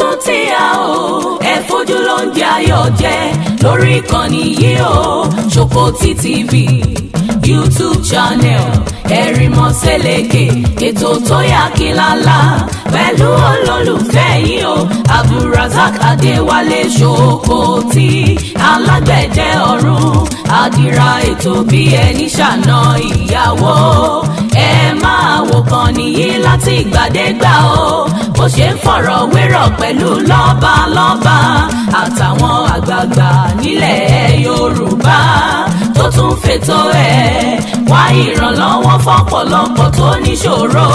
tún ti yá o ẹ fojú ló ń jẹ ayọ̀ jẹ lórí ìkànnì yìí o Ṣòkòtì TV YouTube channel Ẹ̀rìnmọ́ Sẹ́lẹ̀kẹ̀ ètò tó yà kílálà pẹ̀lú olólùfẹ́ yìí o Abdulrasaq Adéwálé Ṣòkòtì alágbẹ̀dẹ ọ̀run àdìrà ètò bí ẹni ṣàna ìyàwó ẹ máa wò kàn nìyí láti ìgbàdégbà o bó ṣe ń fọ̀rọ̀ wérọ̀ pẹ̀lú lọ́balọ́ba àtàwọn àgbààgbà nílẹ̀ Yorùbá tó tún fètò ẹ̀ wá ìrànlọ́wọ́ fọ́pọ̀lọpọ̀ tó níṣòro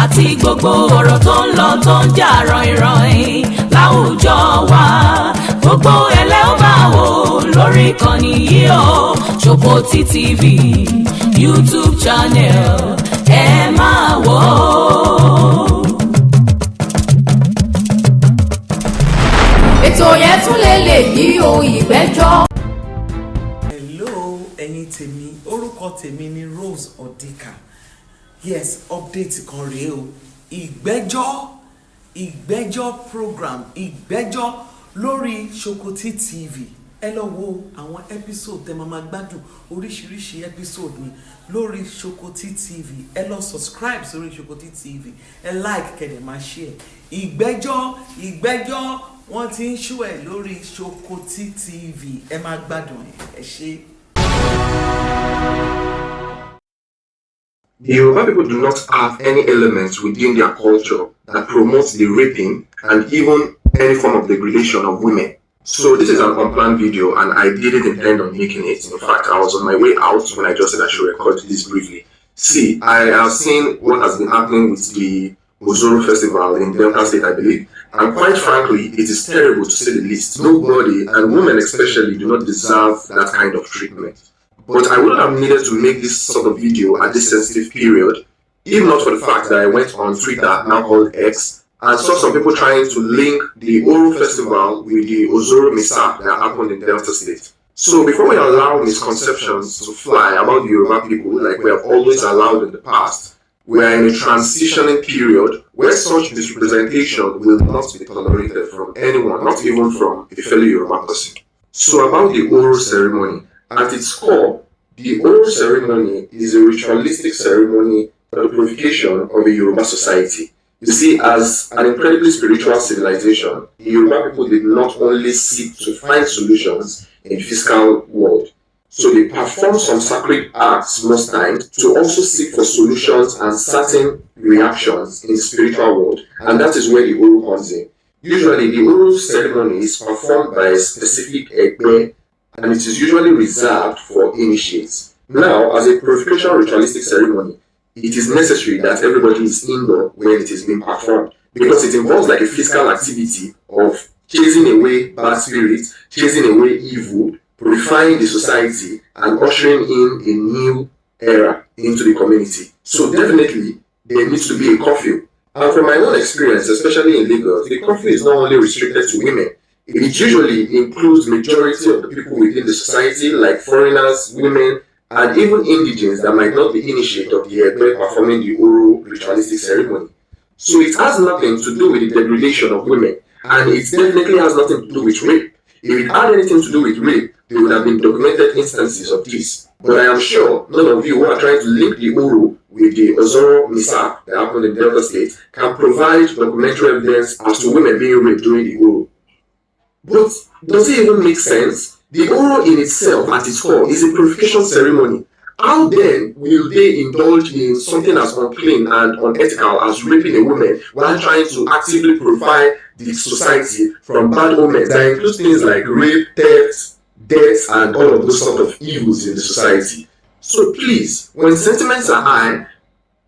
àti gbogbo ọ̀rọ̀ tó ń lọ tó ń jà ràn-ìràn láwùjọ wa gbogbo ẹlẹ́ ó máa wò lórí ìkànnì yìí o Ṣòkòtì TV YouTube channel ẹ máa wò ó. ètò yẹn tún lè yí ohun ìgbẹ́jọ́. Hello ẹ̀yin tèmi orúkọ tèmi ni Rose Odika. Yes, update kan rèé o ìgbẹ́jọ́ program ìgbẹ́jọ́ lórí Ṣòkòtì TV. Ẹ lọ wo àwọn episode tẹ́ máa gbádùn oríṣiríṣi episode ni lórí Ṣòkòtì TV. Ẹ lọ subscribe sórí Ṣòkòtì TV, ẹ like kẹ́dẹ̀ máa share. ìgbẹ́jọ́ wọ́n ti ń ṣú ẹ̀ lórí Ṣòkòtì TV. Ẹ máa gbádùn ẹ ṣé. The Yoruba people do not have any elements within their culture that promotes the raping and even any form of degradation of women. So this is an unplanned video and I didn't intend on making it. In fact, I was on my way out when I just said I should record this briefly. See, I have seen what has been happening with the Ozoro Festival in Delta State, I believe. And quite frankly, it is terrible to say the least. Nobody, and women especially, do not deserve that kind of treatment. But I wouldn't have needed to make this sort of video at this sensitive period, if not for the fact that I went on Twitter, now called X, and saw some people trying to link the Oro Festival with the Ozoro Mishap that happened in Delta State. So before we allow misconceptions to fly about the Yoruba people like we have always allowed in the past, we are in a transitioning period where such misrepresentation will not be tolerated from anyone, not even from a fellow Yoruba person. So about the Oro ceremony, at its core, the Oro ceremony is a ritualistic ceremony for the purification of a Yoruba society. You see, as an incredibly spiritual civilization, the Yoruba people did not only seek to find solutions in the physical world, so they perform some sacred acts most times to also seek for solutions and certain reactions in the spiritual world, and that is where the Oro comes in. Usually, the Oro ceremony is performed by a specific Egbe, and it is usually reserved for initiates. Now, as a purification ritualistic ceremony, it is necessary that everybody is indoor when it is being performed because it involves like a physical activity of chasing away bad spirits, chasing away evil, purifying the society, and ushering in a new era into the community. So definitely, there needs to be a curfew. And from my own experience, especially in Lagos, the curfew is not only restricted to women. It usually includes majority of the people within the society, like foreigners, women, and even indigents that might not be initiated of the Egbe performing the Oro ritualistic ceremony. So it has nothing to do with the degradation of women, and it definitely has nothing to do with rape. If it had anything to do with rape, there would have been documented instances of this. But I am sure none of you who are trying to link the Oro with the Ozoro Mishap that happened in Delta State can provide documentary evidence as to women being raped during the Oro. But does it even make sense? The Oro in itself, at its core, is a purification ceremony. How then will they indulge in something as unclean and unethical as raping a woman while trying to actively purify the society from bad omens that includes things like rape, theft, death, and all of those sort of evils in the society? So please, when sentiments are high,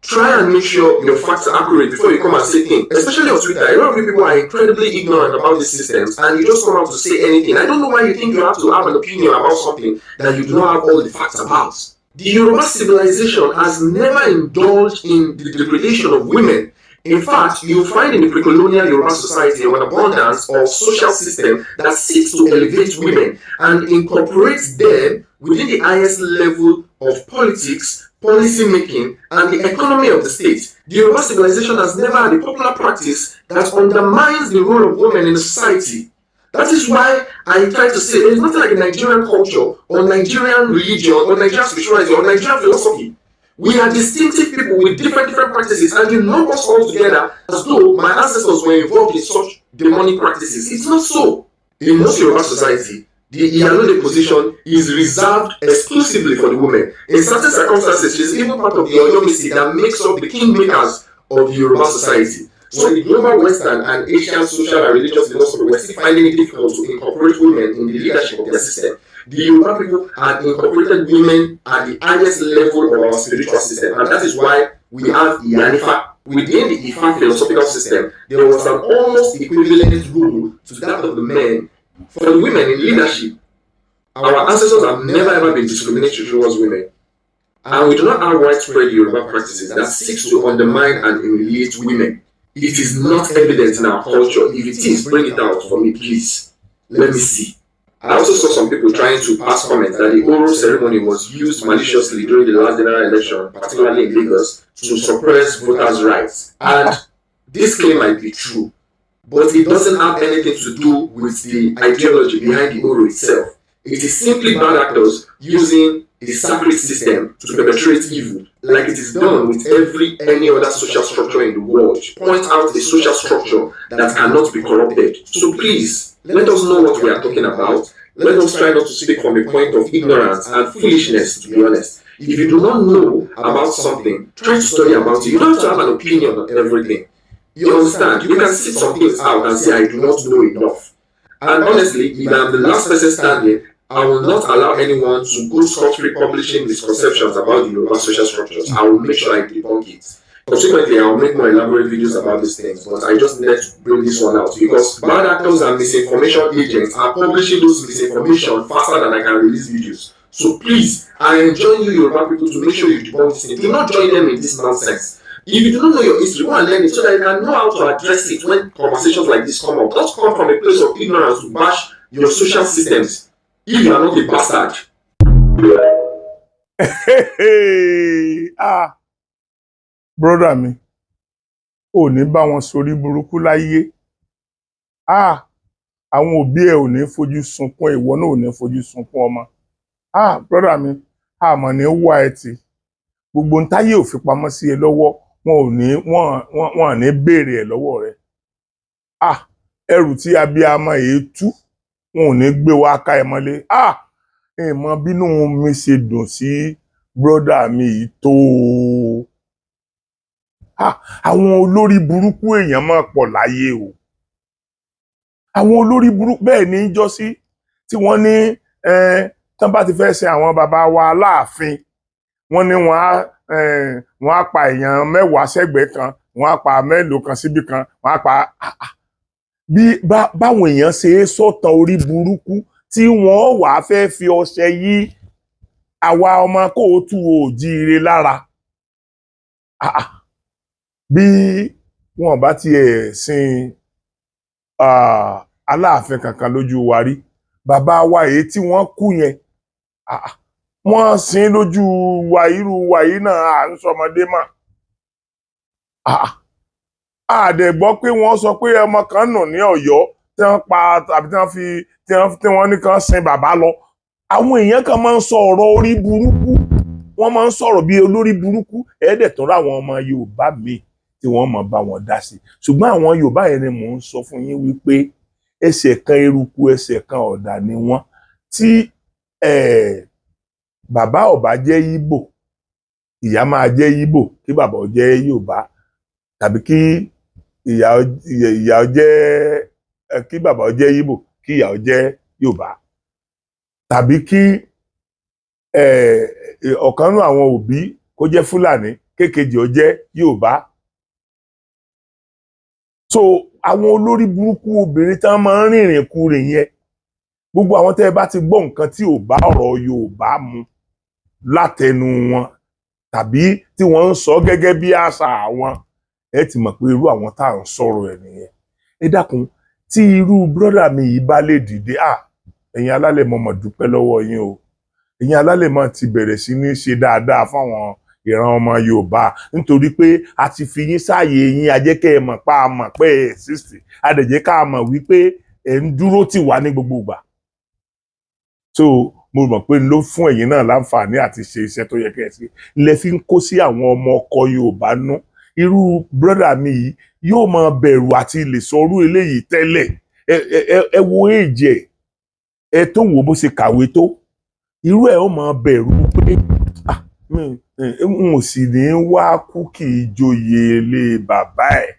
try and make sure your facts are accurate before you come and say things. Especially on Twitter, a lot of people are incredibly ignorant about these systems and you just come out to say anything. I don't know why you think you have to have an opinion about something that you do not have all the facts about. The Yoruba civilization has never indulged in the degradation of women. In fact, you'll find in the pre-colonial Yoruba society an abundance of social system that seeks to elevate women and incorporates them within the highest level of politics, policy making, and the economy of the state. The Yoruba civilization has never had a popular practice that undermines the role of women in society. That is why I try to say there is nothing like a Nigerian culture or Nigerian religion or Nigerian spirituality or Nigerian philosophy. We are distinctive people with different practices, and you lump us all together as though my ancestors were involved in such demonic practices. It's not so. In most Yoruba society, the Iyalode position is reserved exclusively for the women. In certain circumstances, she's even part of the Oyomisi that makes up the kingmakers of the Yoruba society. So in the global Western and Asian social and religious philosophy, we're still finding it difficult to incorporate women in the leadership of their system. The Yoruba people have incorporated women at the highest level of our spiritual system, and that is why we have Iyanifa. Within the Ifa philosophical system, there was an almost equivalent rule to that of the men. For the women in leadership, our ancestors have never ever been discriminatory towards women. And we do not have widespread Yoruba practices that seeks to undermine and humiliate women. It is not evident in our culture. If it is, bring it out for me, please. Let me see. I also saw some people trying to pass comments that the oral ceremony was used maliciously during the last general election, particularly in Lagos, to suppress voters' rights. And this claim might be true, but it doesn't have anything to do with the ideology behind the oral itself. It is simply bad actors using the sacred system to perpetrate evil, like it is done with any other social structure in the world. Point out a social structure that cannot be corrupted. So please, let us know what we are talking about. Let us try not to speak from a point of ignorance and foolishness, to be honest. If you do not know about something, try to study about it. You don't have to have an opinion on everything. You understand? You can sit some things out and say, I do not know enough. And honestly, if I am the last person standing, I will not allow anyone to go scot-free publishing misconceptions about the Yoruba social structures. I will make sure I debunk it. Consequently, I will make more elaborate videos about these things, but I just need to bring this one out because bad actors and misinformation agents are publishing those misinformation faster than I can release videos. So please, I enjoin you Yoruba people to make sure you debunk this thing. Do not join them in this nonsense. If you do not know your history, go and learn it so that you can know how to address it when conversations like this come up. Don't come from a place of ignorance to bash your social systems. If you are not a bastard. Brother mi, ò ní bá wọn sórí burúkú láyé. Àwọn òbí ẹ ò ní fojú sunkún, ìwọ náà ò ní fojú sunkún ọmọ. Brother mi, àmọ́ ní wá ẹ tì. Gbogbo ntáyé ò fi pamọ́ sí ẹ lọ́wọ́, wọn ò ní béèrè ẹ lọ́wọ́ rẹ. Ẹrù tí abiyamọ èé tú, wọn ò ní gbé wá ká ẹ mọ́lé. Ìmọ̀ bínú mi ṣe dùn sí brother mi yìí tó. Àwọn olórí burúkú èèyàn máa pọ̀ láyé o. Àwọn olórí burúkú bẹ́ẹ̀ ní jọ́sí tí wọ́n ní tán bá ti fẹ́ ṣe àwọn bàbá wa láàfin, wọ́n ní wọ́n á pa èèyàn 10 sẹ́gbẹ̀ẹ́ kan, wọ́n á pa mélòó kan síbì kan, wọ́n á pa báwọn èèyàn ṣe é sọ̀tàn orí burúkú tí wọ́n wàá fẹ́ fi ọṣẹ yí àwa ọmọ kóòtù òjíire lára. Bí wọn bá tiẹ̀ sin Aláàfin kankan lójú wa rí, bàbá wa èyí tí wọ́n kú yẹn, wọ́n sin lójú wa, irú wa yìí náà à ń sọmọdé mà. Àdẹ̀ gbọ́ pé wọ́n sọ pé ọmọ kan nù ní Ọ̀yọ́ tí wọ́n pa tàbí tí wọ́n ní kan sin bàbá lọ. Àwọn èèyàn kan máa ń sọ ọ̀rọ̀ orí burúkú, wọ́n máa ń sọ̀rọ̀ bí olórí burúkú. Ẹ̀ẹ́dẹ̀ tó ráwọn ọmọ Yorùbá mi tí wọ́n mọ̀ bá wọn dá sí. Ṣùgbọ́n àwọn Yorùbá yẹn ni mò ń sọ fún yín wípé ẹsẹ̀ kan eruku ẹsẹ̀ kan ọ̀dà ni wọ́n. Tí bàbá ò bá jẹ́ Ìgbò, ìyá máa jẹ́ Ìgbò kí bàbá ó jẹ́ Yorùbá, tàbí kí ìyá ó jẹ́ kí bàbá ó jẹ́ Ìgbò kí ìyá ó jẹ́ Yorùbá, tàbí kí ọ̀kan nínú àwọn òbí kó jẹ́ Fúlàní kékejì ó jẹ́ Yorùbá. So àwọn olórí burúkú obìnrin tán máa ń rìnrìn kúrìn yẹn, gbogbo àwọn tẹ́ ẹ bá ti gbọ́ nǹkan tí ò bá ọ̀rọ̀ Yorùbá mu látẹnu wọn, tàbí tí wọ́n ń sọ gẹ́gẹ́ bí àṣà àwọn, ẹ ti mọ̀ pé irú àwọn tá à ń sọ̀rọ̀ ẹ̀ nìyẹn. Ẹ dákun, tí irú brọ́dà mi yìí bá lè dìde, ẹ̀yin alálẹ̀ mo mọ̀ dúpẹ́ lọ́wọ́ yín o. Ẹ̀yin alálẹ̀ mọ̀ ti bẹ̀rẹ̀ sí ní ṣe dáadáa fáwọn ìran ọmọ Yorùbá nítorí pé a ti fi yín sáàyè yín ajẹ́kẹ́ ẹ mọ̀ pa a mọ̀ pé ẹ̀ sísì adẹ̀jẹ́ ká mọ̀ wípé ẹ̀ ń dúró tì wá ní gbogbo ìgbà. So mo mọ̀ pé ló fún ẹ̀yin náà láǹfààní àti ṣe iṣẹ́ tó yẹ kẹ́ ẹ ṣe lẹ fi ń kó sí àwọn ọmọ ọkọ Yorùbá nú. Irú brọ́dà mi yìí yóò máa bẹ̀rù àti lè sọrú eléyìí tẹ́lẹ̀ ẹ wo èjì ẹ tó wò bó ṣe kàwé tó irú ẹ ó máa bẹ̀rù pé n ò sì ní wá kú kì í joyè ilé bàbá ẹ̀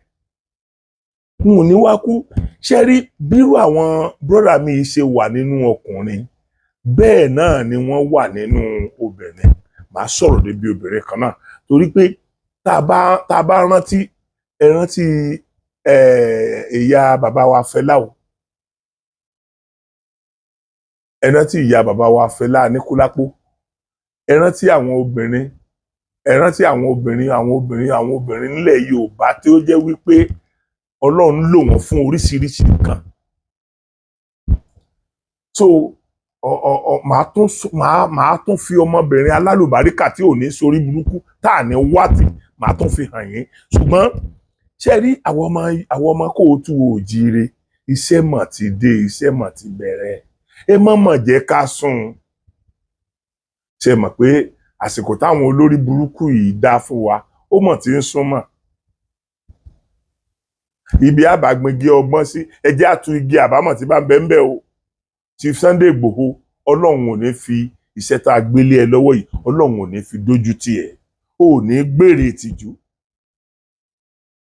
n ò ní wá kú. Ṣé rí bírú àwọn brọ́dà mi yìí ṣe wà nínú ọkùnrin bẹ́ẹ̀ náà ni wọ́n wà nínú obìnrin. Màá sọ̀rọ̀ débi obìnrin kan náà torí pé tá a bá rántí ẹ rántí ìyá bàbá wa Fẹlá o ẹ rántí ìyá bàbá wa Fẹlá Aníkúlápó ẹ rántí àwọn obìnrin nílẹ̀ Yorùbá tí ó jẹ́ wípé Ọlọ́run lò wọ́n fún oríṣiríṣi nǹkan. So màá tún fi ọmọbìnrin alálùbáríkà tí ò ní sórí burúkú tá à ní wátì màá tún fi hàn yín. Ṣùgbọ́n ṣe rí àwọn ọmọ kóòtù òjíire iṣẹ́ mọ̀ ti dé iṣẹ́ mọ̀ ti bẹ̀rẹ̀ ẹ mọ̀ jẹ́ ká sùn. Ṣe mọ̀ pé àsìkò táwọn olórí burúkú yìí dá fún wa ó mọ̀ tí ń súnmọ́. Ibi àbàgbégi ọgbọ́n sí ẹjẹ́ àtú igi àbámọ̀ tí bá ń bẹ o. Chief Sunday Igboho Ọlọ́run ò ní fi iṣẹ́ tá a gbélé ẹ lọ́wọ́ yìí Ọlọ́run ò ní fi dójú tì ẹ́ ò ní gbèrè ìtìjú.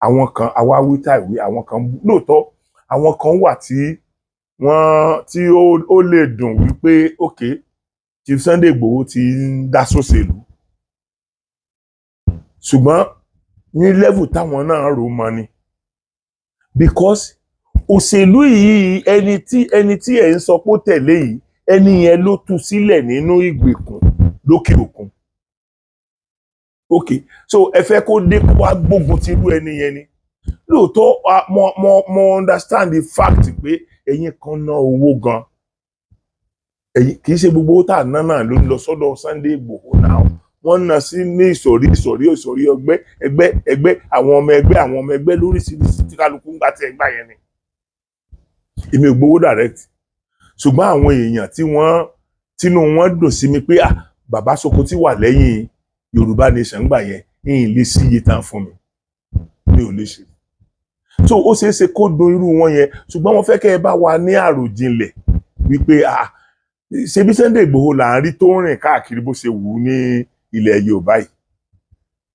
Àwọn kan àwa wíta ìwé àwọn kan lóòótọ́ àwọn kan wà tí ó lè dùn wípé okay Chief Sunday Igboho ti ń dá sóṣèlú ṣùgbọ́n ní level táwọn náà rò mọ́ ni because òṣèlú yìí ẹni tí ẹ̀ ń sọ pé ó tẹ̀lé yìí ẹni yẹn ló tú sílẹ̀ nínú ìgbèkùn lókè òkun. Okay so ẹ fẹ́ kó dé kó wá gbógun ti irú ẹni yẹn ni. Lóòótọ́ mo understand the fact pé ẹ̀yin kan ná owó gan. Kì í ṣe gbogbo owó tá à ná náà ló ń lọ sọ́dọ̀ Sunday Igboho náà. Wọ́n ná sí ní ìsọ̀rí ẹgbẹ́ àwọn ọmọ ẹgbẹ́ lóríṣiríṣi tí kálukú ń gbà tí ẹgbà yẹn ni. Èmi ò gbowó direct ṣùgbọ́n àwọn èèyàn tínú wọn dùn sí mi pé bàbá Sokoti wà lẹ́yìn Yorùbá Nation gbà yẹn ìyìn lè sí iye tán fún mi ò lè ṣe. So ó ṣeé ṣe kó dùn irú wọn yẹn ṣùgbọ́n wọ́n fẹ́ kẹ́ ẹ bá wa ní àròjinlẹ̀ wípé ṣe bí Sunday Igboho là ń rí tó ń rìn káàkiri bó ṣe wù ú ní ilẹ̀ Yorùbá yìí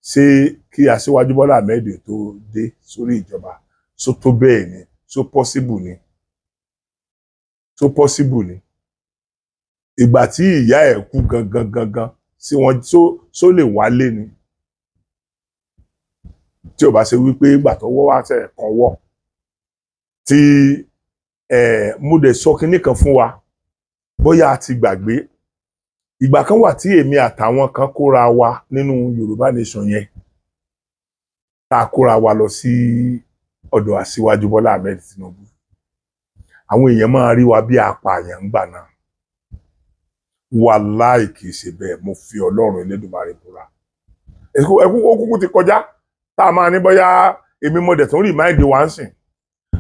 ṣé kí Aṣíwájú Bọ́lá Ahmed tó dé sórí ìjọba so tó bẹ́ẹ̀ ni so possible ni ìgbà tí ìyá ẹ̀ kú gangan sí wọn so lè wálé ni tí ò bá ṣe wípé ìgbà tó wọ́ wá ṣe kan wọ́ tí mo dẹ̀ sọ kinní kan fún wa bóyá a ti gbàgbé ìgbà kan wà tí èmi àtàwọn kan kóra wa nínú Yorùbá Nation yẹn tá a kóra wa lọ sí ọ̀dọ̀ Aṣíwájú Bọ́lá Ahmed Tinubu àwọn èèyàn máa rí wa bí apààyàn ńgbà náà wàláì kì í ṣe bẹ́ẹ̀ mo fi Ọlọ́run Elédùmarè búra ẹkú kúkú ti kọjá tá a máa ní bóyá èmi mo dẹ̀ tún remind wa ń sìn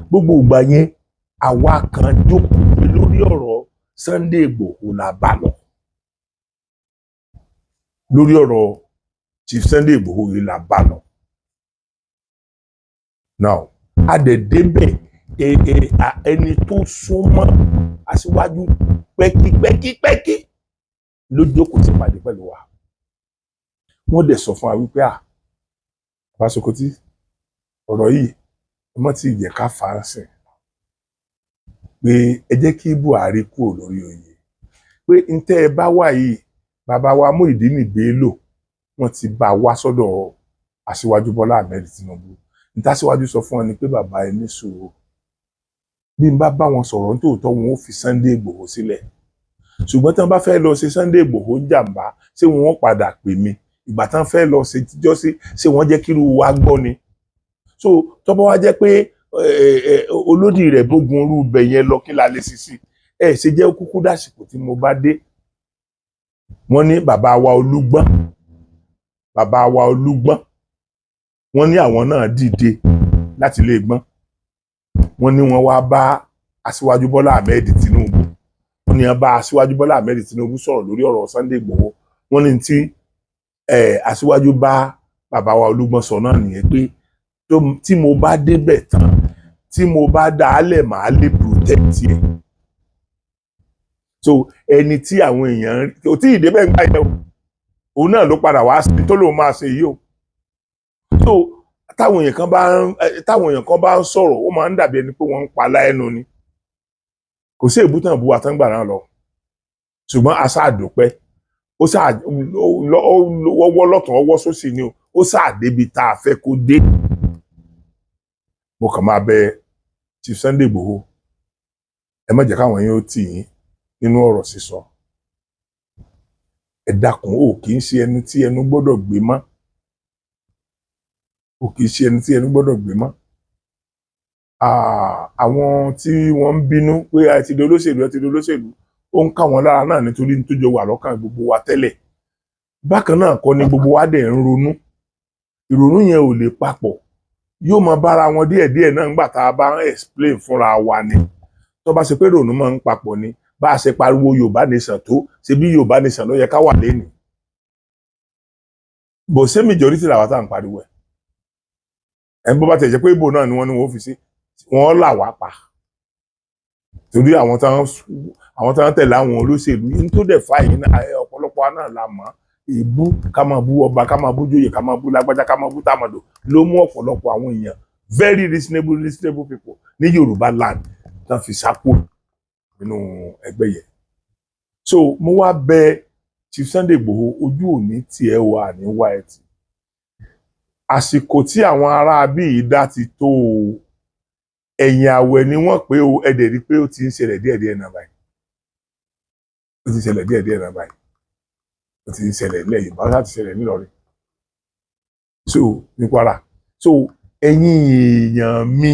gbogbo ìgbà yẹn àwa kan jókòó lórí ọ̀rọ̀ Sunday Igboho la bá lọ lórí ọ̀rọ̀ Chief Sunday Igboho yìí la bá lọ now adẹ̀dẹ́bẹ̀ ẹni tó súnmọ́ Aṣíwájú pẹ́kípẹ́kí ló jókòó ti pàdé pẹ̀lú wa wọ́n dẹ̀ sọ fún wa wípé Bàbá Sokoti ọ̀rọ̀ yìí ọmọ tí ìjẹ́ ká faransìn pé ẹ jẹ́ kí Buhari kúrò lórí oyè pé ntẹ́ ẹ bá wà yìí bàbá wa Muyideen Bello wọ́n ti bá wá sọ́dọ̀ Aṣíwájú Bọ́lá Ahmed Tinubu nítàsíwájú sọ fún wọn ni pé bàbá ẹ ní sùúrù bí n bá wọn sọ̀rọ̀ nítòótọ́ wọn ó fi Sunday Igboho sílẹ̀ ṣùgbọ́n tí wọ́n bá fẹ́ lọ ṣe Sunday Igboho jàǹbá ṣé wọn ó padà pè mí ìgbà tán fẹ́ lọ ṣe tíjọ́ sí ṣé wọ́n jẹ́ kírú wa gbọ́ ni so tọ́pọ̀ wá jẹ́ pé olódì rẹ̀ bógun orú bẹ̀ yẹn lọ kí la lè ṣiṣì ṣe jẹ́ kúkú dàsìkò tí mo bá dé wọ́n ní bàbá wa Olúgbọ́n bàbá wa Olúgbọ́n wọ́n ní àwọn náà dìde láti lè gbọ́n wọ́n ní wọ́n wá bá Aṣíwájú Bọ́lá Ahmed Tinubu wọ́n ní wọ́n bá Aṣíwájú Bọ́lá Ahmed Tinubu sọ̀rọ̀ lórí ọ̀rọ̀ Sunday Igboho wọ́n ní tí Aṣíwájú bá bàbá wa Olúgbọ́n sọ náà nìyẹn pé tí mo bá débẹ̀ tán tí mo bá dá a lẹ̀ màá lè protect ẹ̀ so ẹni tí àwọn èèyàn kò tí ì débẹ̀ ń gbà yẹn o òun náà ló padà wá sí tó lóun máa ṣe yìí o so táwọn èèyàn kan bá ń sọ̀rọ̀ ó máa ń dàbí ẹni pé wọ́n ń pa láẹnu ni kò sí èbútàn bu àtàǹgbà náà lọ ṣùgbọ́n a ṣáà dúpẹ́ ó ṣáà wọ́ lọ́tún ọwọ́ sósì ni ó ṣáà débi tá a fẹ́ kó dé mo kàn máa bẹ Chief Sunday Igboho ẹ má jẹ́ káwọn yẹn ó tì yín nínú ọ̀rọ̀ sísọ ẹ dákun ó kì í ṣe ẹni tí ẹnu gbọ́dọ̀ gbé mọ́ ó kì í ṣe ẹni tí ẹnu gbọ́dọ̀ gbé mọ́ àwọn tí wọ́n ń bínú pé ẹ ti di olóṣèlú ó ń ká wọn lára náà nítorí tó jọ wà lọ́kàn gbogbo wa tẹ́lẹ̀ bákan náà kọ́ ni gbogbo wa dẹ̀ ń ronú ìrònú yẹn ò lè papọ̀ yóò máa bára wọn díẹ̀díẹ̀ náà nígbà tá a bá ń explain fúnra wa ni tó bá ṣe pé ìrònú máa ń papọ̀ ni bá a ṣe pariwo Yorùbá nation tó ṣe bí Yorùbá nation ló yẹ ká wà lẹ́nu bó ṣe majority làwọn tá à ń pariwo ẹ̀ ń bó bá tẹ̀ jẹ́ pé ìbò náà ni wọ́n ní wọ́n fi sí wọ́n là wá pa torí àwọn táwọn tẹ̀lé àwọn olóṣèlú yìí tó dẹ̀ fà yìí náà ọ̀pọ̀lọpọ̀ náà la mọ̀ ìbú ká máa bú ọba ká máa bú jóyè ká máa bú lágbájá ká máa bú tàmọ̀dò ló mú ọ̀pọ̀lọpọ̀ àwọn èèyàn very reasonable people ní Yorùbá land tán fi sápò nínú ẹgbẹ́ yẹn so mo wá bẹ Chief Sunday Igboho ojú òní tiẹ̀ wà ní wáyẹ̀tì àsìkò tí àwọn ará bíi dá ti tó o ẹ̀yìn àwẹ̀ ni wọ́n pé o ẹ̀dẹ̀ rí pé ó ti ń ṣẹlẹ̀ díẹ̀díẹ̀ náà báyìí ó ti ń ṣẹlẹ̀ díẹ̀díẹ̀ náà báyìí ó ti ń ṣẹlẹ̀ nílẹ̀ Yorùbá láti ṣẹlẹ̀ nílọrin so ní Kwara so ẹ̀yin èèyàn mi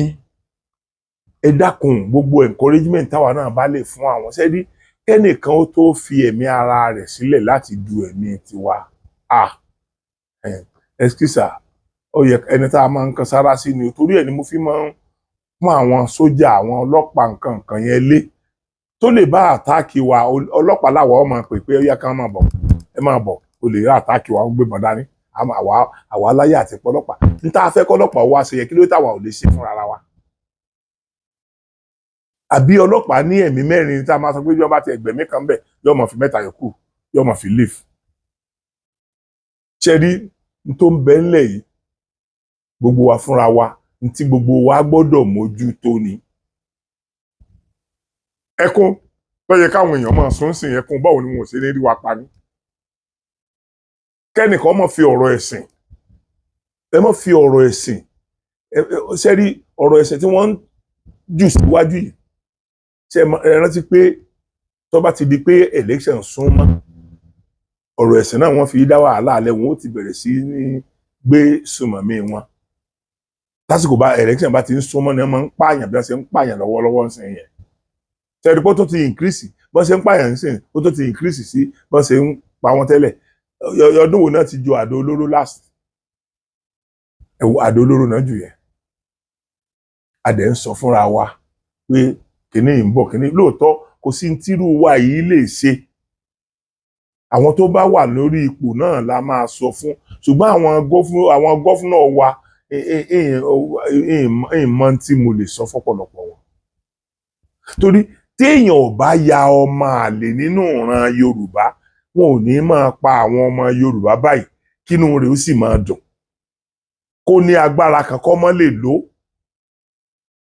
ẹ dákun gbogbo encouragement táwa náà bá lè fún àwọn ṣẹ́dí kẹ́nìkan ó tó fi ẹ̀mí ara rẹ̀ sílẹ̀ láti du ẹ̀mí tiwa ẹskísà ó yẹ ẹni tá a máa ń kan sára sí ni torí ẹ̀ ni mo fi máa ń fún àwọn sójà àwọn ọlọ́pàá nǹkan yẹn lé tó lè bá àtáàkì wa ọlọ́pàá láwọ̀ ọmọ pè pé ó yá ká máa bọ̀ ẹ máa bọ̀ ó lè rí àtáàkì wa ó gbébọn dání àwa aláyé àti pọlọ́pàá ní tá a fẹ́ kọ́lọ́pàá wá ṣe yẹ kí ló táwa ò lè ṣe fúnra wa. àbí ọlọ́pàá ní ẹ̀mí mẹ́rin tá a máa sọ pé yọba ti ẹgbẹ̀mí kan bẹ̀ yọ mọ̀ fi mẹ́ta yòókù yọ mọ̀ fi leave. ṣẹ́rí tó ń bẹ ńlẹ̀ yìí gbogbo wa fúnra wa tí gbogbo wa gbọ́dọ̀ mójútó ni. ẹkún tó yẹ káwọn èèyàn máa sún sí ẹkún báwo ni wọn ò ṣe ní rí wa pa ní. kẹ́nìkan má fi ọ̀rọ̀ ẹ̀sìn ẹ má fi ọ̀rọ̀ ẹ̀sìn ṣẹ́rí ọ̀rọ̀ ẹ̀sìn tí wọ́n ń jù síwájú yìí ṣe ẹ rántí pé tó bá ti di pé election sún mọ́ ọ̀rọ̀ ẹ̀sìn náà wọ́n fi dá wàhálà alẹ́ wọn ó ti bẹ̀rẹ̀ sí ní gbé sùmọ̀mí wọn lásìkò bá election bá ti ń súnmọ́ ni wọ́n máa ń pààyàn bí wọ́n ṣe ń pààyàn lọ́wọ́lọ́wọ́ ń sìn yẹn ṣẹ́rí pé ó tó ti increase bọ́n ṣe ń pààyàn ń sìn ó tó ti increase sí bọ́n ṣe ń pa wọ́n tẹ́lẹ̀ ọdún wo náà ti ju àdó olóró last àdó olóró náà jù yẹn adẹ̀ ń sọ fúnra wa pé kìíní ń bọ̀ kìíní lóòótọ́ kò sí tírú wa yìí lè ṣe àwọn tó bá wà lórí ipò náà la máa sọ fún ṣùgbọ́n àwọn gọ́fúnà wa ìmọ̀ tí mo lè sọ fọ́pọ̀lọpọ̀ wọn torí téèyàn ò bá ya ọmọ àlè nínú ìran Yorùbá wọn ò ní máa pa àwọn ọmọ Yorùbá báyìí kínú rẹ̀ ó sì máa dùn kó ní agbára kankan mọ́ lè lò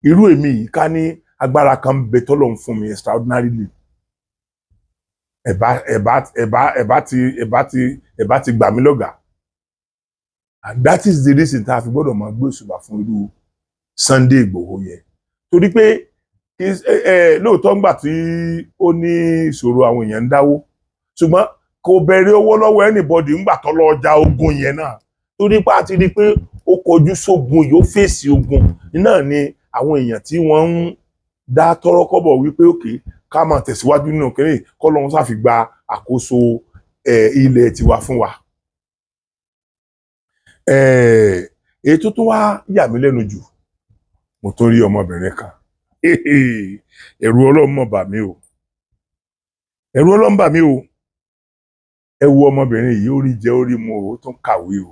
irú èmi yìí ká ní agbára kan bẹ tọ́lọ̀ ń fún mi extraordinarily ẹ̀bá ti gbà mí lọ́gàá and that is the reason tá a fi gbọ́dọ̀ máa gbé òṣùbà fún irú Sunday Igboho yẹn torí pé lóòótọ́ ńgbà tí ó ní ìṣòro àwọn èèyàn ń dáwó ṣùgbọ́n kò bẹ̀rẹ̀ owó lọ́wọ́ anybody ńgbà tó lọ ọjà ogun yẹn náà torí pé a ti rí i pé ó kọjú sógun yóò fèsì ogun náà ni àwọn èèyàn tí wọ́n ń dá tọ́rọ́kọ́bọ̀ wípé òkè ká máa tẹ̀síwájú nínú kéré kọ́ lọ́hún sáfi gba àkóso ilẹ̀ tiwa fún wa èyí tó tún wá yà mí lẹ́nu jù mo tó rí ọmọbìnrin kan ẹ̀rù Ọlọ́run má bà mí o ẹ̀rù Ọlọ́run bà mí o ẹ wo ọmọbìnrin yìí ó rí jẹ ó rí mu ó tún kàwé o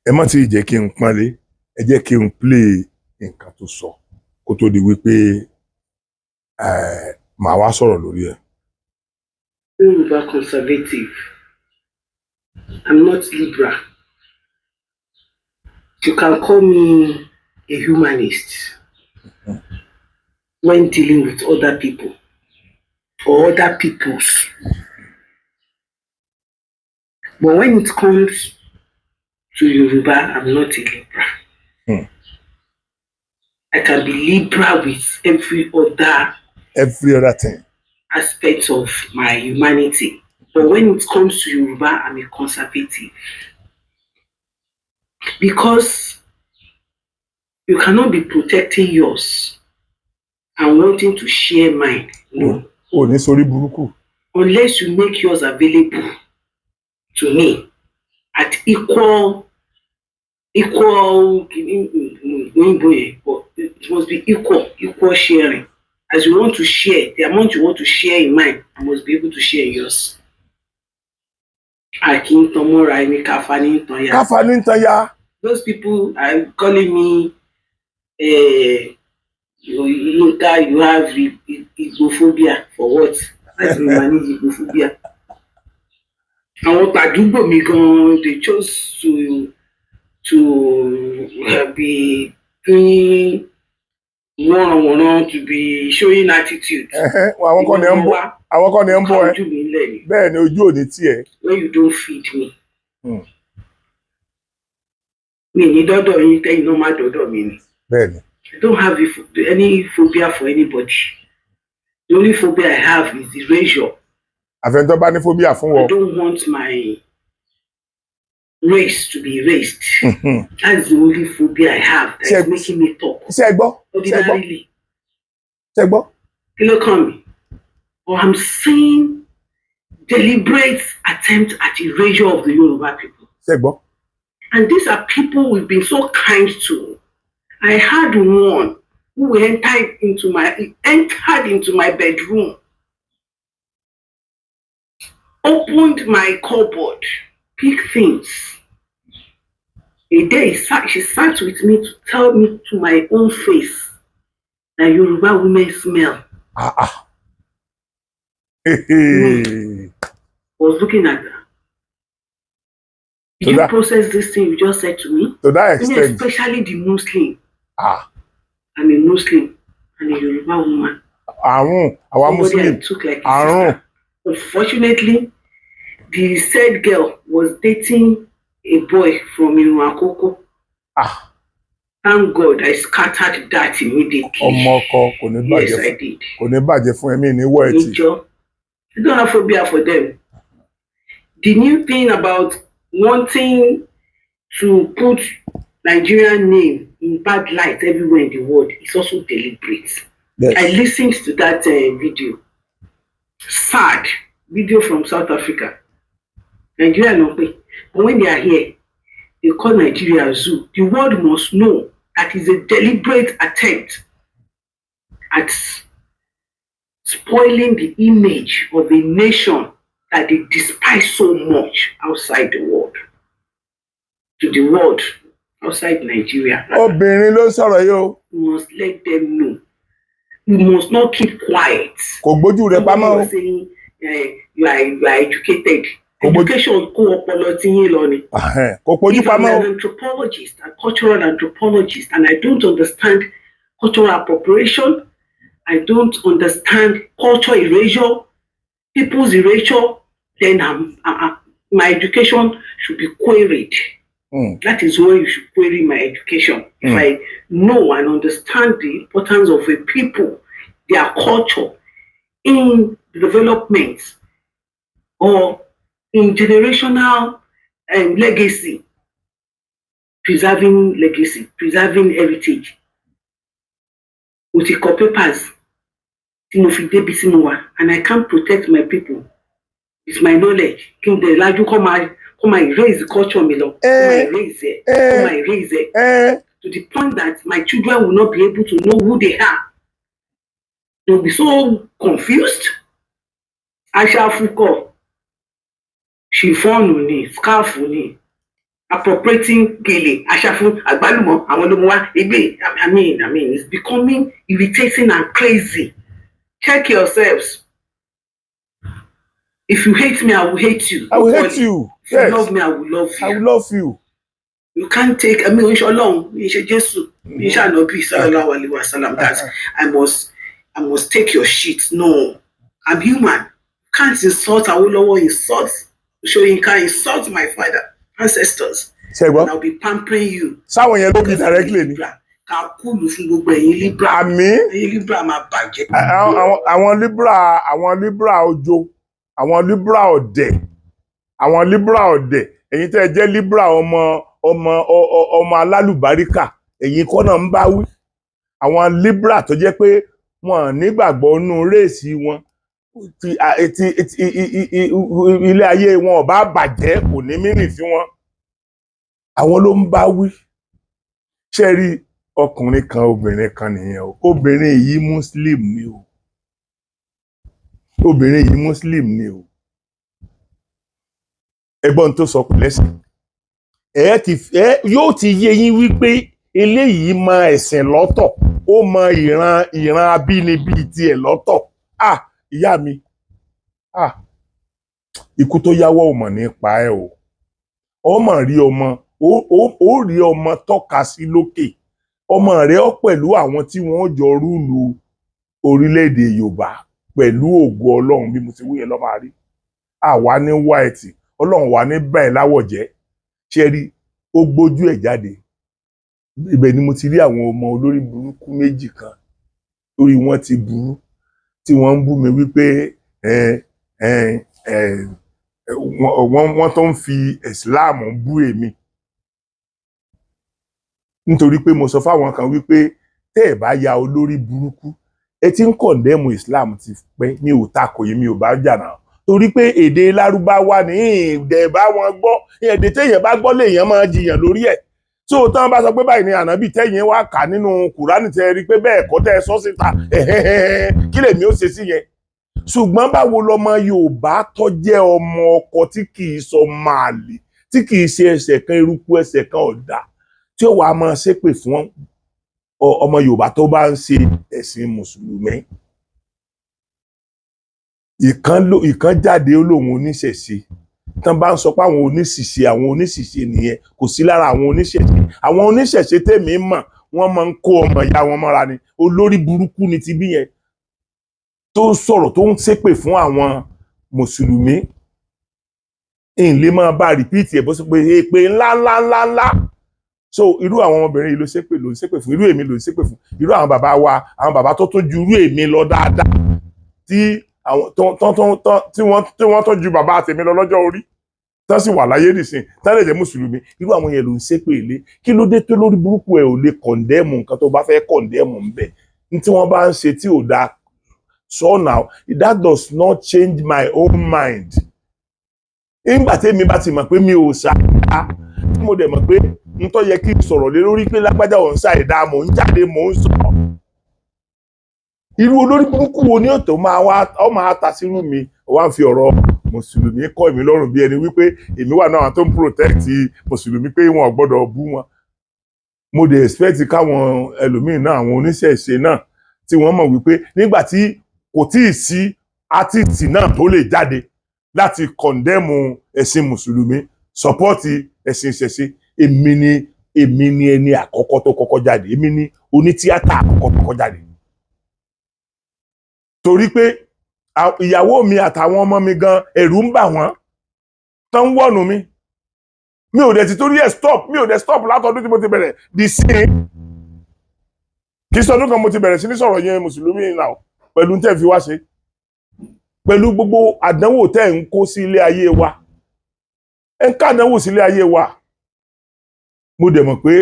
ẹ má ti jẹ́ kí n pọ́nlé ẹ jẹ́ kí n play nǹkan tó sọ kó tó di wípé màá wá sọ̀rọ̀ lórí ẹ̀. Yoruba conservative. I'm not liberal. You can call me a humanist when dealing with other people or other peoples. But when it comes to Yoruba, I'm not a liberal. I can be liberal with every other thing. Aspect of my humanity. But when it comes to Yoruba, I'm a conservative. Because you cannot be protecting yours and wanting to share mine. No. Oh, ní sórí burúkú. Unless you make yours available to me at equal, it must be equal sharing. As you want to share, the amount you want to share in mine, I must be able to share yours. Those people are calling me, you have Igbophobia. For what? I don't manage Igbophobia. They chose to be doing to be showing attitude. Àwọn kan ní ń bọ̀ ẹ́. Bẹ́ẹ̀ ni ojú ò ní tiẹ̀. When you don't feed me. Mi ní dọ́dọ̀ yín tẹ́yìn náà má dọ́dọ̀ mi ni. Bẹ́ẹ̀ ni. I don't have any phobia for anybody. The only phobia I have is erasure. Àfẹ́ntọ́ bá ní phobia fún wọn. I don't want my race to be erased. That's the only phobia I have that's making me talk. Ṣé ẹ gbọ́? Ordinarily. Ṣé ẹ gbọ́? Kí ló kàn mí? But I'm seeing deliberate attempt at erasure of the Yoruba people. Ṣé ẹ gbọ́? And these are people we've been so kind to. I had one who entered into my bedroom, opened my cupboard, picked things. A day she sat with me to tell me to my own face that Yoruba women smell. I was looking at her. Did you process this thing you just said to me? To that extent. Especially the Muslim. I'm a Muslim and a Yoruba woman. Our Muslim. Took like a sister. Unfortunately, the said girl was dating a boy from Iruakoko. Thank God I scattered that immediately. Yes, I did. I don't have phobia for them. The new thing about wanting to put Nigerian name in bad light everywhere in the world is also deliberate. Yes. I listened to that video. Sad video from South Africa. Nigeria no pay. But when they are here, they call Nigeria zoo. The world must know that is a deliberate attempt at spoiling the image of a nation that they despise so much outside the world. To the world outside Nigeria. Obìnrin ló sọ̀rọ̀ yìí. We must let them know. We must not keep quiet. Kò gbójú rẹ̀ pamọ́ o. Saying you are educated. Education kó ọpọlọ tí yín lọ ni. Kò gbójú pamọ́ o. If I'm an anthropologist, a cultural anthropologist, and I don't understand cultural appropriation, I don't understand culture erasure, people's erasure, then my education should be queried. That is why you should query my education. If I know and understand the importance of a people, their culture in development or in generational legacy, preserving heritage. With the papers, and I can't protect my people. It's my knowledge. Come and erase the culture mi lọ. Come and erase it. Come and erase it. To the point that my children will not be able to know who they are. They'll be so confused. Aṣáfúkọ̀, chiffon ni, scarf ni, appropriating gèlè, aṣáfún, àgbálùmọ̀, àwọn ló mú wá, egbe. I mean, it's becoming irritating and crazy. Check yourselves. If you hate me, I will hate you. I will hate you. If you love me, I will love you. I will love you. You can't take, I mean, Ọlọ́run, Jésù, Ànábì sallallahu alaihi wasallam, that I must take your shit. No, I'm human. Can't insult Awolowo, insult Soyinka, insult my father, ancestors. And I'll be pampering you. Sáwọn yẹn ló bí directly ni. Ká kúlù fún gbogbo ẹ̀yin Libra. Àmín. Ẹ̀yin Libra máa bàjẹ́. Àwọn Libra ojo, àwọn Libra ọ̀dẹ̀, àwọn Libra ọ̀dẹ̀, ẹ̀yin tẹ́ jẹ́ Libra ọmọ alálùbáríkà, ẹ̀yin kọ́ náà ń bá wí. Àwọn Libra tó jẹ́ pé wọn nígbàgbọ́ nínú réèsì wọn. Ilé ayé wọn ò bá bàjẹ́ kò ní mínì sí wọn. Àwọn ló ń bá wí. Ṣé rí ọkùnrin kan obìnrin kan nìyẹn o. Obìnrin yìí Muslim ni o. Obìnrin yìí Muslim ni o. Ẹgbọ́n tó sọ pẹ̀lẹ́sìn. Yóò ti yé yín wípé eléyìí mọ ẹ̀sìn lọ́tọ̀. Ó mọ ìran abínibí tiẹ̀ lọ́tọ̀. Ìyá mi, ikú tó yáwọ́ ò mọ̀ nípa ẹ̀ o. Ọmọ rí ọmọ, ó rí ọmọ tọ́ka sí lókè. Ọmọ rẹ̀ ó pẹ̀lú àwọn tí wọ́n jọ rúlu orílẹ̀-èdè Yorùbá pẹ̀lú ògo Ọlọ́run bí mo ti wúyẹ lọ́mọ rí. Àwa ní white, Ọlọ́run wà ní bẹ́ẹ̀ láwọ̀ jẹ́. Ṣé rí, ó gbójú ẹ̀ jáde. Ibẹ̀ ni mo ti rí àwọn ọmọ olórí burúkú méjì kan. Orí wọn ti burú. Tí wọ́n ń bú mi wípé wọ́n tó ń fi Islam bú èmi. Nítorí pé mo sọ fáwọn kan wípé tẹ́ ẹ̀ bá ya olórí burúkú, ẹ ti ń kọ̀ndẹ́mù Islam ti pẹ́, mi ò takò yìí, mi ò bá jà náà. Torí pé èdè Lárúbáwá ní ìdẹ̀ bá wọn gbọ́, èdè téèyàn bá gbọ́ lèèyàn máa jiyàn lórí ẹ̀. Tí ó tán bá sọ pé báyìí ni Ànábì tẹ́yìn wá kà nínú Kùránì tẹ́ rí pé bẹ́ẹ̀ kọ́ tẹ́ sọ síta, kí lèmi ó ṣe sí yẹn. Ṣùgbọ́n báwo lọmọ Yorùbá tó jẹ́ ọmọ ọkọ tí kì í sọ máàlì, tí kì í ṣe ẹsẹ̀ kan eruku ẹsẹ̀ kan ọ̀dà, tí ó wàá máa ṣépè fún ọmọ Yorùbá tó bá ń ṣe ẹ̀sìn Mùsùlùmí. Ìkan jáde ó lóun oníṣẹ̀ṣe. Tán bá ń sọ pé àwọn oníṣìṣe nìyẹn, kò sí lára àwọn oníṣẹ̀ṣe. Àwọn oníṣẹ̀ṣe tèmi mọ̀, wọ́n máa ń kó ọmọ ìyá wọn mọ́ra ni. Olórí burúkú ni ti bí yẹn tó ń sọ̀rọ̀ tó ń ṣépè fún àwọn Mùsùlùmí. Lè máa bá rìpíìtì ẹ̀ bó ṣe pé èpè ńlá. So irú àwọn ọmọbìnrin yìí ló ń ṣépè fún, irú èmi ló ń ṣépè fún, irú àwọn bàbá wa, àwọn bàbá tó tún ju irú èmi lọ dáadáa, tí wọ́n tó ju bàbá àtèmi lọ lọ́jọ́ orí, tán sì wà láyé nìsín, tán lè jẹ́ Mùsùlùmí. Irú àwọn yẹn ló ń ṣépè ilé. Kí ló dé tó lórí burúkú ẹ̀ ò lè kọ̀ndẹ́mù nǹkan tó bá fẹ́ kọ̀ndẹ́mù ń bẹ̀? Ní tí wọ́n bá ń ṣe tí ò dáa, so now that does not change my own mind. Nígbà tèmi bá ti mọ̀ pé mi ò ṣàdá, tí mo dẹ̀ mọ̀ pé n tó yẹ kí n sọ̀rọ̀ lé lórí pé lágbájá ò ń ṣàìdá, mò ń jáde, mò ń sọ̀rọ̀. Irú olórí burúkú wo ni ó tó máa ta sínú mi, wá ń fi ọ̀rọ̀ Mùsùlùmí kọ́ èmi lọ́rùn bí ẹni wípé èmi wà náà tó ń protect Mùsùlùmí pé wọn ò gbọ́dọ̀ bú wọn. Mo dẹ̀ expect káwọn ẹlòmíín náà, àwọn oníṣẹ̀ṣe náà, tí wọ́n mọ̀ wípé nígbà tí kò tíì sí artist náà tó lè jáde láti condemn ẹ̀sìn Mùsùlùmí, support ẹ̀sìn ìṣẹ̀ṣe, èmi ni ẹni àkọ́kọ́ tó kọ́kọ́ jáde, èmi ni onítíátà àkọ́kọ́ tó kọ́kọ́ jáde. Torí pé ìyàwó mi àtàwọn ọmọ mi gan ẹ̀rù ń bà wọ́n, tán ń wọ̀nù mi. Mi ò dẹ̀ ti torí ẹ̀ stop látọdún tí mo ti bẹ̀rẹ̀ di sí. Kì í sọdún kan mo ti bẹ̀rẹ̀ sí ní sọ̀rọ̀ yẹn Mùsùlùmí náà pẹ̀lú tẹ́ fi wá ṣe. Pẹ̀lú gbogbo àdánwò tẹ́ ń kó sí ilé ayé wa. Ẹ ń ká àdánwò sí ilé ayé wa. Mo dẹ̀ mọ̀ pé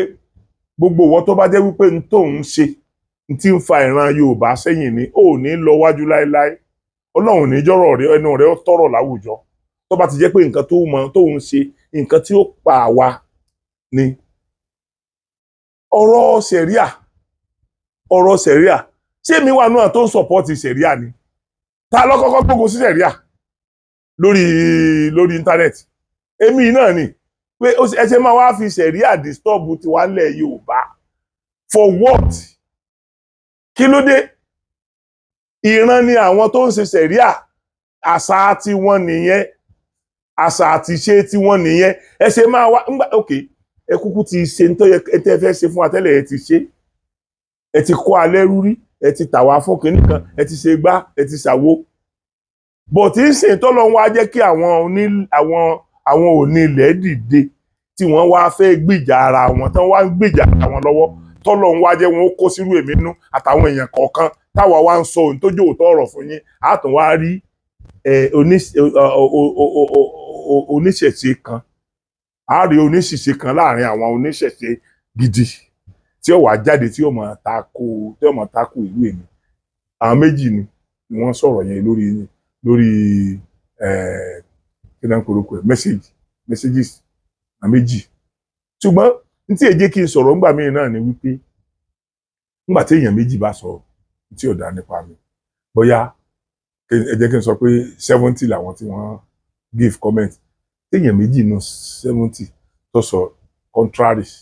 gbogbo wọn tó bá jẹ́ wípé n tó ń ṣe tí ń fa ìran Yorùbá sẹ́yìn ni ò ní lọ wájú láéláé. Ọlọ́run ní jọ́rọ̀ rẹ ẹnu rẹ ó tọrọ láwùjọ. Tó bá ti jẹ́ pé nǹkan tó ń ṣe nǹkan tí ó pa àwa ni ọ̀rọ̀ sẹ̀ríà ṣé mi wà náà tó ń sọ̀pọ́tì sẹ̀ríà ni ta ló kọ́kọ́ gbógun sí sẹ̀ríà lórí íńtánẹ́ẹ̀tì èmi náà ni pé ẹ ṣe máa wá fi sẹ̀ríà disturb tiwa ńlẹ̀ Yorùbá for what kí ló dé ìran ni àwọn tó ń ṣe sẹ̀ríà àṣà tí wọ́n nìyẹn àṣà àti ṣe tí wọ́n nìyẹn ẹ ṣe máa wá ok ẹ kúkú ti ṣe ní tó yẹ ẹ tẹ́ fẹ́ ṣe fún wa tẹ́lẹ̀ ẹ ti ṣe ẹ ti kó alẹ́ rúrí ẹ ti tà wá fún kinní kan ẹ ti ṣe gbá ẹ ti ṣàwo bọ̀ tí ń ṣe tọ́lọ́run wá jẹ́ kí àwọn onílẹ̀ dìde tí wọ́n wá fẹ́ gbìjà ara wọn tán wá ń gbìjà ara wọn lọ́wọ́ tọ́lọ́run wá jẹ́ wọn ó kó sírú èmi nú àtàwọn èèyàn kọ̀ọ̀kan táwa wá ń sọ ohun tó jòòtọ́ ọ̀rọ̀ fún yín àtún wá rí oníṣẹ̀ṣe kan a rí oníṣẹ̀ṣe kan láàrin àwọn oníṣẹ̀ṣe gidi tí ó wá jáde tí ó máa tako ìlú èmi àwọn méjì ni wọ́n sọ̀rọ̀ yẹn lórí kí náà koroko ẹ̀ messages àwọn méjì ṣùgbọ́n ní tí èjé kí n sọ̀rọ̀ ńgbà míì náà ni wípé ńgbà tí èèyàn méjì bá sọ̀rọ̀ tí ò dá nípa mi bóyá ẹ jẹ́ kí n sọ pé 70 làwọn tí wọ́n give comment téèyàn méjì nù 70 tó sọ contraries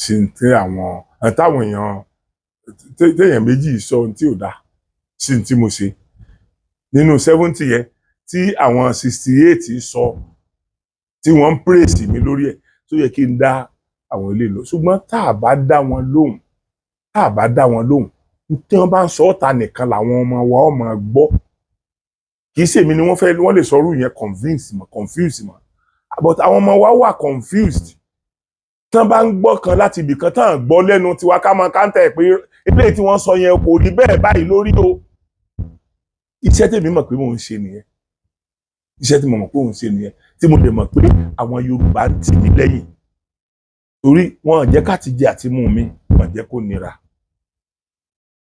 sí tí àwọn táwọn èèyàn téèyàn méjì sọ ohun tí ò dá sí tí mo ṣe nínú 70 yẹn tí àwọn 68 sọ tí wọ́n ń praise mi lórí ẹ̀ tó yẹ kí n dá àwọn ilé lọ ṣùgbọ́n tá a bá dá wọn lóhùn tí wọ́n bá ń sọ ọ́ta nìkan làwọn ọmọ wa ọmọ gbọ́ kì í ṣèmi ni wọ́n lè sọrú yẹn confuse mọ́ but àwọn ọmọ wa wà confused tí wọ́n bá ń gbọ́ kan láti ibì kan tán gbọ́ lẹ́nu tiwa ká máa káńtà ẹ̀ pé eléyìí tí wọ́n sọ yẹn kò rí bẹ́ẹ̀ báyìí lórí o iṣẹ́ tèmi mọ̀ pé mò ń ṣe nìyẹn tí mo lè mọ̀ pé àwọn Yorùbá ń tì mí lẹ́yìn torí wọn jẹ́ ká ti jẹ àti mú mi wọn jẹ́ kó nira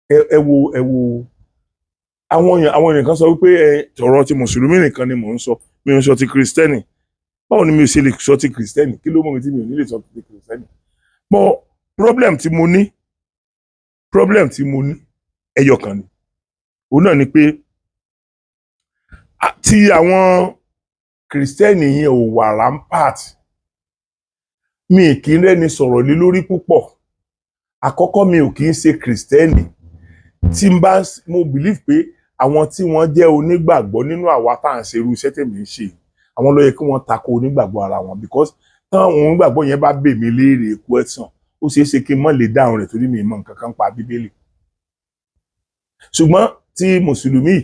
ẹ wo àwọn èèyàn kan sọ wípé ọ̀rọ̀ ti mùsùlùmí nìkan ni mò ń sọ mi ò sọ ti kristẹni báwo ni mi ò ṣe lè sọ ti kristẹni kí ló mọ̀ mi tí mi ò ní lè sọ ti kristẹni mọ problem tí mo ní ẹyọ kan ni òun náà ni pé tí àwọn kristẹni yẹn ò wà rampart mi kì í rẹ́ni sọ̀rọ̀ lé lórí púpọ̀ àkọ́kọ́ mi ò kì í ṣe kristẹni tí mo believe pé àwọn tí wọ́n jẹ́ onígbàgbọ́ nínú àwa tá à ń ṣerú iṣẹ́ tèmi ń ṣe àwọn ló yẹ kí wọ́n tako onígbàgbọ́ ara wọn because táwọn onígbàgbọ́ yẹn bá bè mí léèrè question ó ṣeé ṣe kí n má lè dáhùn rẹ̀ torí mi mọ̀ nǹkan kan pa bíbélì ṣùgbọ́n tí mùsùlùmí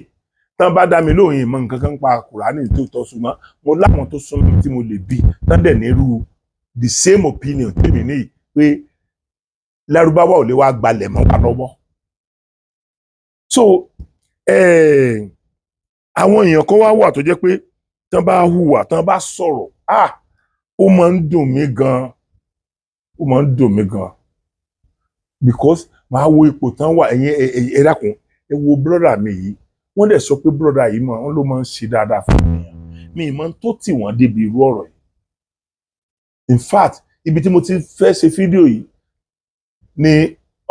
tán bá dá mi lóhùn ìmọ̀ nǹkan kan pa kùránì tó tọ́ ṣùgbọ́n mo láwọn tó súnmọ́ tí mo lè bí tán dẹ̀ nírú the same opinion tèmi ní pé lárúbáwá ò lè wá gbalẹ̀ mọ́ wa lọ́wọ́ so àwọn èèyàn kan wá wà tó jẹ́ pé tán bá hùwà tán bá sọ̀rọ̀ ó máa ń dùn mí gan because màá wo ipò tán wà ẹ̀yin ẹ dákun ẹ wo brọ́dà mi yìí wọ́n dẹ̀ sọ pé brọ́dà yìí wọ́n ló máa ń ṣe dáadáa fún ènìyàn mi ìmọ̀ tó tì wọ́n débi irú ọ̀rọ̀ yìí in fact ibi tí mo ti fẹ́ ṣe fídíò yìí ni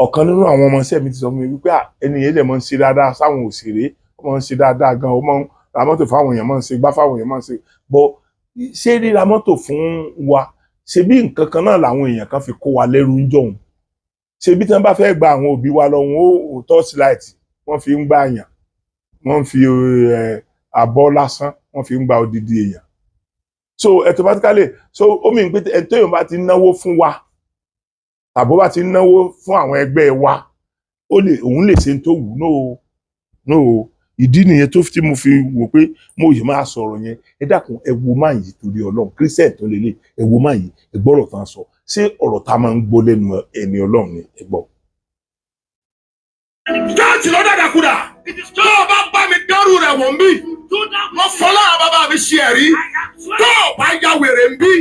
ọ̀kan nínú àwọn ọmọọṣẹ́ mi ti sọ fún mi wípé ẹni yẹn dẹ̀ máa ń ṣe dáadáa sáwọn òṣèré ó máa ń ṣe dáadáa gan ó máa ń ra mọ́tò fáwọn èèyàn máa ń ṣe gbá fáwọn èèyàn máa ń ṣe bọ́ ṣé ríra mọ́tò fún wa ṣe bí nǹkan kan náà làwọn èèyàn kan fi kó wa lẹ́rú ń jọ̀hún ṣe bí tí wọ́n bá fẹ́ gba àwọn òbí wa lọ wọn ó torchlight wọ́n fi ń gbá àyàn wọ́n fi àbọ̀ lásán wọ́n fi ń gba odidi èèyàn so automatically so ó mìíràn pé ẹ̀tọ́yìn bá ti náwó fún wa tàbó bá ti náwó fún àwọn ẹgbẹ́ wa òun lè ṣe tó wù no ìdí nìyẹn tó tí mo fi wò pé mo yìí máa sọ̀rọ̀ yẹn ẹ dákun ẹ wo máa yìí torí Ọlọ́run Christian tó lélẹ̀ ẹ wo máa yìí ẹ gbọ́rọ̀ tán sọ ṣé ọ̀rọ̀ tá a máa ń gbọ́ lẹ́nu ẹni Ọlọ́run ni ẹ gbọ́. Church ló dàdàkúdà tó o bá bá mi dẹ́rù rẹ̀ wọ̀n bí mo fọlọ́ àwọn bàbá mi ṣe ẹ̀rí tó o bá ya wèrè ń bí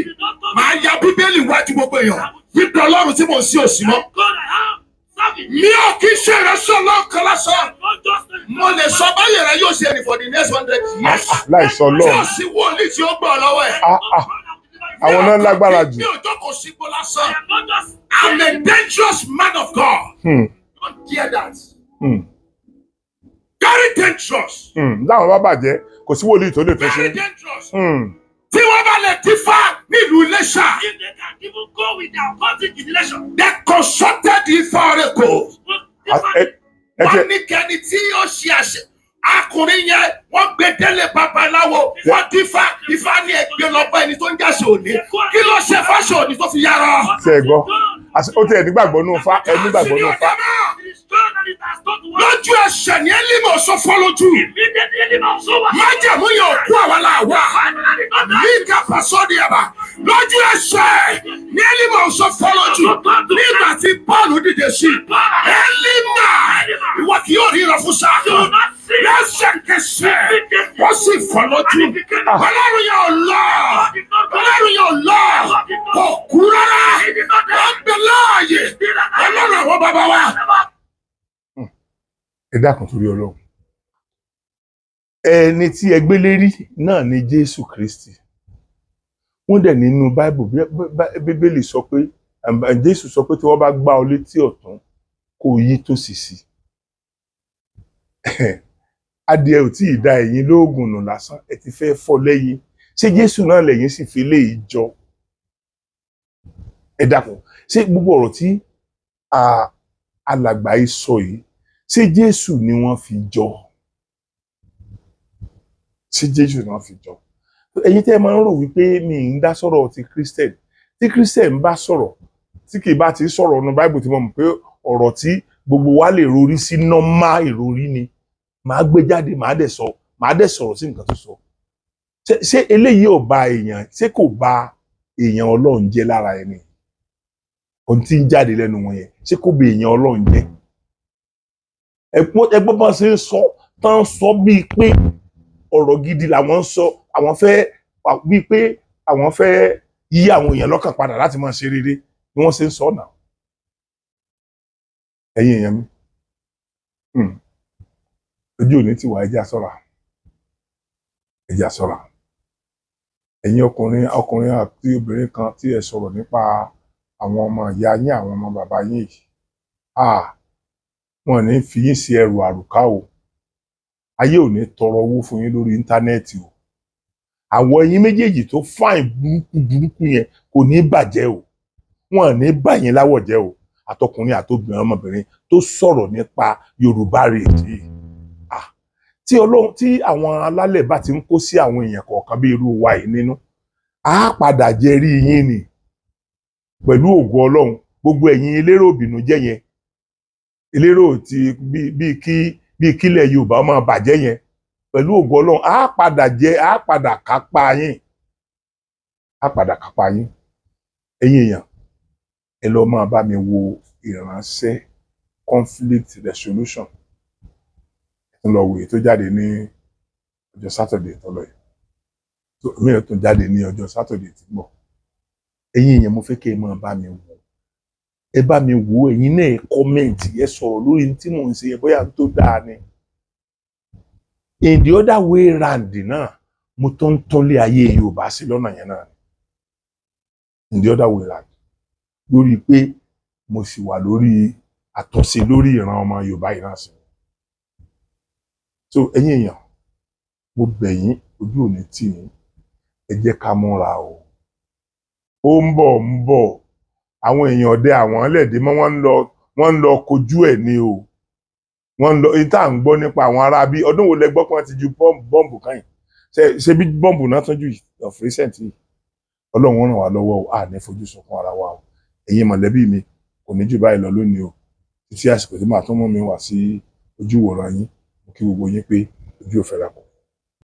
màá ya bíbélì wájú gbogbo èèyàn wípé Ọlọ́run tí mo ń sí òsì mọ́ Mi ò kì í ṣe ìránṣẹ́ Ọlọ́run kan lásán. Mo lè sọ báyìí rẹ yóò ṣe ní for the next 100 years. láìsọ Tí Ọlọ́run ò sí wòlíì tí ó gbọ́ lọ́wọ́ ẹ̀. àwọn náà lágbára jù. Mi ò jókòó sígbó lásán. I'm a dangerous man of God. Don't hear that. Very dangerous. láwọn bá bàjẹ́ kò sí wòlíì tó lè tó Very ṣe. dangerous. Tí wọ́n bá lè dífá nílùú Iléṣà. If they can even go with their content in relation. They consulted Ifá Oreko. Wọ́n ní kẹ́ni tí ó ṣe àṣẹ. Akùnrin yẹn wọ́n gbé délé babaláwo. Wọ́n dífá Ifá ní ẹgbẹ́ lọ́pọ̀ ẹni tó ń jáṣe òní. Kí ló ṣe fáṣọ òní tó fi yára? ṣe é gbọ́ ó ti ẹ̀ nígbàgbọ́ nù fa ẹ̀ nígbàgbọ́ nù fa. Lójú ẹsẹ̀ ní Élímọ̀ sọ fọ́ lójú. Májẹ̀mú yẹn ò kú àwa làwà. Nígbà pàṣọ́dì ẹ̀bà. Lójú ẹsẹ̀ ní Élímọ̀ sọ fọ́ lójú. Nígbà tí Pọ́ọ̀lù dìde sí. Élímọ̀ ìwọ kì yóò ríran fún sáà. Lẹ́sẹ̀kẹsẹ̀ wọ́n sì fọ́ lójú. Ọlọ́run yẹn ò lọ. Ọlọ́run yẹn ò lọ. Kò kú rárá. Wọ́n gbẹ láàyè. Ọlọ́run àwọn bàbá wa. ẹ dákun torí Ọlọ́run ẹni tí ẹ gbé lérí náà ni Jésù Kristi. wọ́n dẹ̀ nínú Bíbélì sọ pé Jésù sọ pé tí wọ́n bá gbá ọ létí ọ̀tún kó yí tòsì sí. adìẹ ò tí ì da ẹ̀yin lóògùn nù lásán ẹ ti fẹ́ fọ́ lẹ́yìn ṣé Jésù náà lẹ́yìn sì fi léyìí jọ. ẹ dákun ṣé gbogbo ọ̀rọ̀ tí alàgbà yìí sọ yìí ṣé Jésù ni wọ́n fi jọ? ṣé Jésù ni wọ́n fi jọ? ẹ̀yin tẹ́ ẹ máa ń rò wípé mi ń dá sọ̀rọ̀ ti Christian tí Christian bá sọ̀rọ̀ tí kì í bá ti sọ̀rọ̀ ọ̀nà Bible tí mo mọ̀ pé ọ̀rọ̀ tí gbogbo wa lè rorí sí normal ìrorí ni màá gbé jáde màá dẹ̀ sọ̀rọ̀ sí nǹkan tó sọ. ṣé eléyìí ò bà èèyàn ṣé kò bà èèyàn Ọlọ́run jẹ́ lára ẹni ohun tí ń jáde lẹ́nu wọn yẹn ṣé kò bà èèyàn Ọlọ́run jẹ́? ẹgbọ́n bá ṣe ń sọ tán sọ bíi pé ọ̀rọ̀ gidi làwọn ń sọ àwọn fẹ́ bíi pé àwọn fẹ́ yí àwọn èèyàn lọ́kàn padà láti máa ṣe rere ni wọ́n ṣe ń sọ náà. ẹ̀yin èèyàn mi ojú òní ti wà ẹjẹ́ àṣọ́ra ẹ̀yin ọkùnrin àti obìnrin kan tí ẹ sọ̀rọ̀ nípa àwọn ọmọ ìyá yín àwọn ọmọ bàbá yín yìí wọn ní fi yín sí ẹrù àrùká o ayé ò ní tọrọ owó fún yín lórí íńtánẹ́ẹ̀tì o àwọ̀ ẹ̀yin méjèèjì tó fáìn burúkú yẹn kò ní bàjẹ́ o wọn ní bà yín láwọ̀ jẹ́ o àtọkùnrin àtobìnrin ọmọbìnrin tó sọ̀rọ̀ nípa Yorùbá rèé tí àwọn alálẹ̀ bá ti ń kó sí àwọn èèyàn kọ̀ọ̀kan bí irú wa yìí nínú á padà jẹ́rí yín ni pẹ̀lú ògo Ọlọ́run gbogbo ẹ̀yin elérò ìbìnújẹ́ yẹn elérò tí bíi kílẹ̀ Yorùbá máa bàjẹ́ yẹn pẹ̀lú ògo Ọlọ́run á padà kápá yín ẹ̀yin èèyàn ẹ lọ máa bá mi wo ìránṣẹ́ conflict resolution ẹ lọ wòye tó jáde ní ọjọ́ Saturday tó lọ yìí mìíràn tó jáde ní ọjọ́ Saturday tí ń bọ̀ ẹ̀yin èèyàn mo fẹ́ kí ẹ máa bá mi wò ẹ bá mi wò ẹ̀yin náà kọ́mẹ̀ntì ẹ sọ̀rọ̀ lórí tí mò ń ṣe ẹ bóyá tó dáa ni in the other way round náà mo tó ń tọ́lé ayé Yorùbá sí lọ́nà yẹn náà in the other way round lórí pé mo sì wà lórí àtúnṣe lórí ìran ọmọ Yorùbá yìí náà sí so ẹ̀yin èèyàn mo bẹ̀ yín ojú ò ní tì yín ẹ jẹ́ ká múra o ó ń bọ̀ àwọn èèyàn ọdẹ àwọn ẹlẹ́dẹ̀ mọ́ wọ́n ń lọ kojú ẹ̀ ní o wọ́n ń lọ ìta ń gbọ́ nípa àwọn ará bí ọdún wo lẹ gbọ́ pé wọ́n ti ju bọ́ǹbù káyìn ṣe bí bọ́ǹbù náà tọ́jú of recent yìí Ọlọ́run ràn wá lọ́wọ́ o à ní fojú sunkún ara wa o ẹ̀yin mọ̀lẹ́bí mi kò ní jù báyìí lọ lónìí o títí àsìkò tí màá tún mú mi wá sí ojú ìwòran yín mo kí gbogbo yín pé ojú ò fẹ́ ra kù.